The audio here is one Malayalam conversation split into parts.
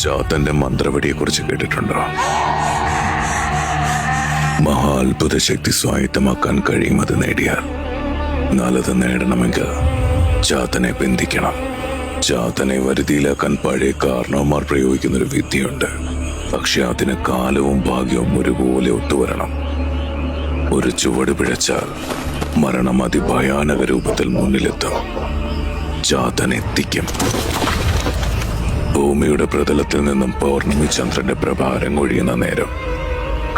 ചാത്തന്റെ മന്ത്രവടിയെക്കുറിച്ച് കേട്ടിട്ടുണ്ടോ? മഹാത്ഭുത ശക്തി സ്വായത്തമാക്കാൻ കഴിയുമത് നേടിയാൽ. എന്നാൽ അത് നേടണമെങ്കിൽ ചാത്തനെ ബന്ധിക്കണം. ചാത്തനെ വരുതിയിലാക്കാൻ പഴയ കാരണവന്മാർ പ്രയോഗിക്കുന്നൊരു വിദ്യയുണ്ട്. പക്ഷെ അതിന് കാലവും ഭാഗ്യവും ഒരുപോലെ ഒത്തുവരണം. ഒരു ചുവട് പിഴച്ചാൽ മരണം അതിഭയാനക രൂപത്തിൽ മുന്നിലെത്തും. ചാത്തൻ എത്തിക്കും. ഭൂമിയുടെ പ്രതലത്തിൽ നിന്നും പൗർണമി ചന്ദ്രന്റെ പ്രഭാരം ഒഴിയുന്ന നേരം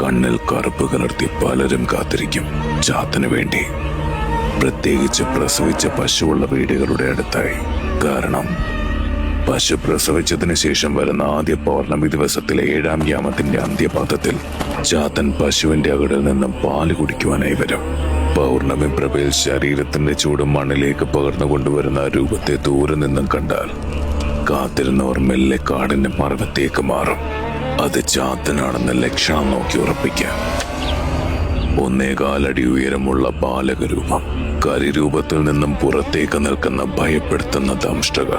കണ്ണിൽ കറുപ്പ് കലർത്തി പലരും കാത്തിരിക്കും ചാത്തന് വേണ്ടി. പ്രത്യേകിച്ച് പ്രസവിച്ച പശുവുള്ള വീടുകളുടെ അടുത്തായി. കാരണം പശു പ്രസവിച്ചതിന് ശേഷം വരുന്ന ആദ്യ പൗർണമി ദിവസത്തിലെ 7-ാം യാമത്തിന്റെ അന്ത്യപാദത്തിൽ ചാത്തൻ പശുവിന്റെ അകടിൽ നിന്നും പാല് കുടിക്കുവാനായി വരും. പൗർണമി പ്രഭയിൽ ശരീരത്തിന്റെ ചൂട് മണ്ണിലേക്ക് പകർന്നു കൊണ്ടുവരുന്ന രൂപത്തെ ദൂരെ നിന്നും കണ്ടാൽ കാത്തിരുന്നവർ മെല്ലെ കാടിന്റെ മറവത്തേക്ക് മാറും. അത് ചാത്തനാണെന്ന ലക്ഷണം നോക്കി ഉറപ്പിക്കാം. 1.25 അടി ഉയരമുള്ള ബാലകരൂപം, കരിരൂപത്തിൽ നിന്നും പുറത്തേക്ക് നിൽക്കുന്ന ഭയപ്പെടുത്തുന്ന ദംഷ്ടക.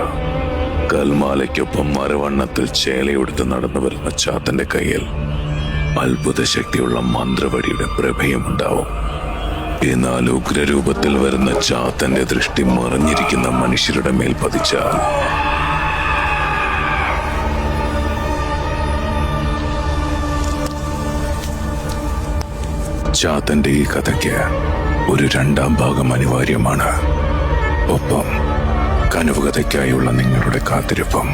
കൽമാലയ്ക്കൊപ്പം മരവണ്ണത്തിൽ ചേലയെടുത്ത് നടന്നു വരുന്ന ചാത്തന്റെ കയ്യിൽ അത്ഭുത ശക്തിയുള്ള മന്ത്രവടിയുടെ പ്രഭയമുണ്ടാവും. എന്നാൽ ഉഗ്രരൂപത്തിൽ വരുന്ന ചാത്തന്റെ ദൃഷ്ടി മറഞ്ഞിരിക്കുന്ന മനുഷ്യരുടെ മേൽ പതിച്ചാൽ ചാത്തന്റെ ഈ കഥയ്ക്ക് ഒരു 2-ാം ഭാഗം അനിവാര്യമാണ്. ഒപ്പം കനവുകഥയ്ക്കായുള്ള നിങ്ങളുടെ കാത്തിരിപ്പം.